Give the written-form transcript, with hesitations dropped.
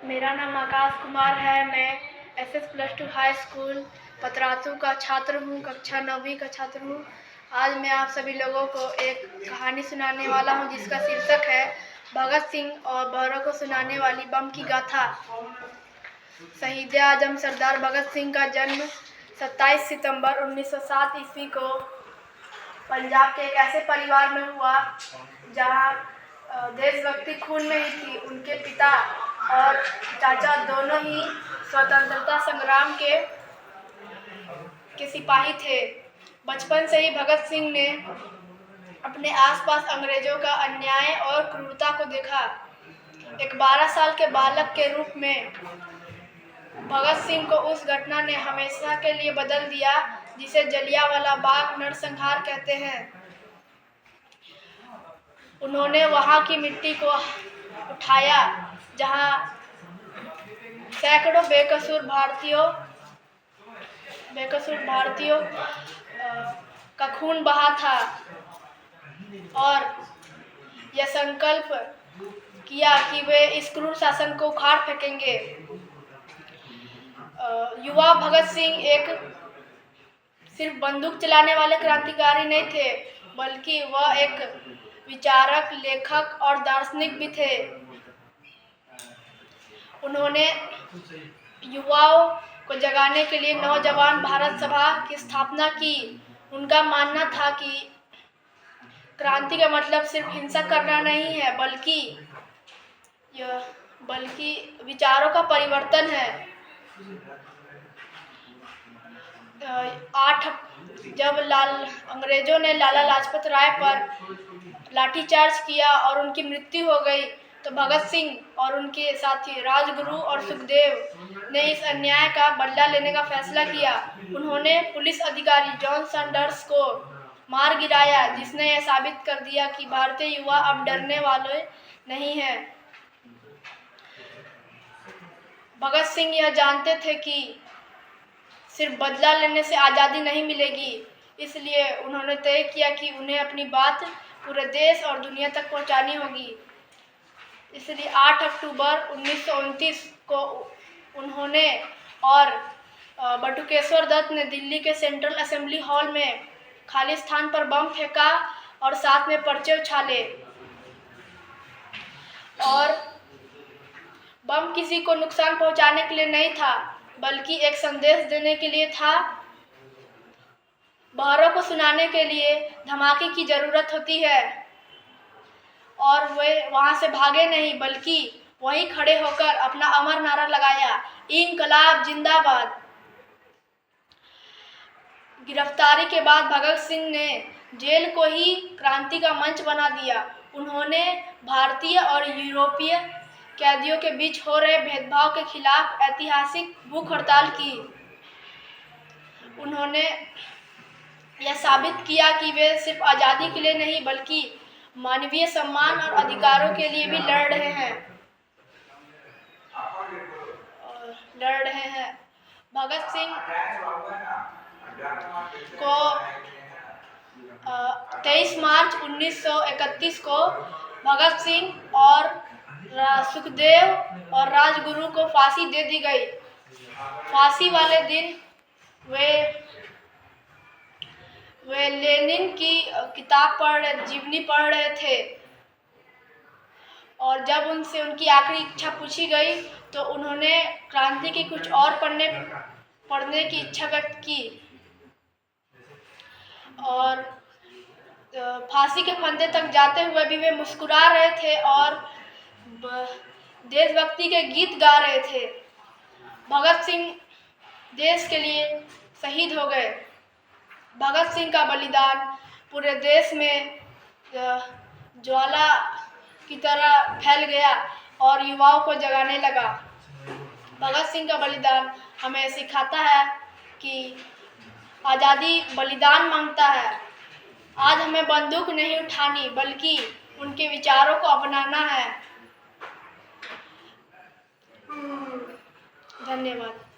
मेरा नाम आकाश कुमार है। मैं SS+2 हाई स्कूल पतरातू का छात्र हूँ, कक्षा 9वीं का छात्र हूँ। आज मैं आप सभी लोगों को एक कहानी सुनाने वाला हूँ जिसका शीर्षक है भगत सिंह और भौरों को सुनाने वाली बम की गाथा। शहीद आजम सरदार भगत सिंह का जन्म 27 सितंबर 1907 ईस्वी को पंजाब के एक ऐसे परिवार में हुआ जहाँ देशभक्ति खून में ही थी। उनके पिता और चाचा दोनों ही स्वतंत्रता संग्राम के सिपाही थे। बचपन से ही भगत सिंह ने अपने आसपास अंग्रेजों का अन्याय और क्रूरता को देखा। एक 12 साल के बालक के रूप में भगत सिंह को उस घटना ने हमेशा के लिए बदल दिया जिसे जलियांवाला बाग नरसंहार कहते हैं। उन्होंने वहां की मिट्टी को उठाया जहां सैकड़ों बेकसूर भारतीयों का खून बहा था और यह संकल्प किया कि वे इस क्रूर शासन को उखाड़ फेंकेंगे। युवा भगत सिंह एक सिर्फ बंदूक चलाने वाले क्रांतिकारी नहीं थे, बल्कि वह एक विचारक, लेखक और दार्शनिक भी थे। उन्होंने युवाओं को जगाने के लिए नौजवान भारत सभा की स्थापना की। उनका मानना था कि क्रांति का मतलब सिर्फ हिंसा करना नहीं है, बल्कि विचारों का परिवर्तन है। जब अंग्रेजों ने लाला लाजपत राय पर लाठीचार्ज किया और उनकी मृत्यु हो गई, तो भगत सिंह और उनके साथी राजगुरु और सुखदेव ने इस अन्याय का बदला लेने का फैसला किया। उन्होंने पुलिस अधिकारी जॉन सैंडर्स को मार गिराया, जिसने यह साबित कर दिया कि भारतीय युवा अब डरने वाले नहीं हैं। भगत सिंह यह जानते थे कि सिर्फ बदला लेने से आज़ादी नहीं मिलेगी, इसलिए उन्होंने तय किया कि उन्हें अपनी बात पूरे देश और दुनिया तक पहुंचानी होगी। इसलिए 8 अक्टूबर 1929 को उन्होंने और बटुकेश्वर दत्त ने दिल्ली के सेंट्रल असेंबली हॉल में खाली स्थान पर बम फेंका और साथ में पर्चे उछाले। और बम किसी को नुकसान पहुंचाने के लिए नहीं था, बल्कि एक संदेश देने के लिए था। भौरों को सुनाने के लिए धमाके की जरूरत होती है और वे वहां से भागे नहीं, बल्कि वहीं खड़े होकर अपना अमर नारा लगाया, इंकलाब जिंदाबाद। गिरफ्तारी के बाद भगत सिंह ने जेल को ही क्रांति का मंच बना दिया। उन्होंने भारतीय और यूरोपीय कैदियों के बीच हो रहे भेदभाव के खिलाफ ऐतिहासिक भूख हड़ताल की। उन्होंने यह साबित किया कि वे सिर्फ आज़ादी के लिए नहीं, बल्कि मानवीय सम्मान और अधिकारों के लिए भी लड़ रहे हैं। भगत सिंह को 23 मार्च 1931 को भगत सिंह और सुखदेव और राजगुरु को फांसी दे दी गई। फांसी वाले दिन वे लेनिन की जीवनी पढ़ रहे थे और जब उनसे उनकी आखिरी इच्छा पूछी गई तो उन्होंने क्रांति के कुछ और पढ़ने की इच्छा व्यक्त की। और फांसी के फंदे तक जाते हुए भी वे मुस्कुरा रहे थे और देशभक्ति के गीत गा रहे थे। भगत सिंह देश के लिए शहीद हो गए। भगत सिंह का बलिदान पूरे देश में ज्वाला की तरह फैल गया और युवाओं को जगाने लगा। भगत सिंह का बलिदान हमें सिखाता है कि आज़ादी बलिदान मांगता है। आज हमें बंदूक नहीं उठानी, बल्कि उनके विचारों को अपनाना है। धन्यवाद।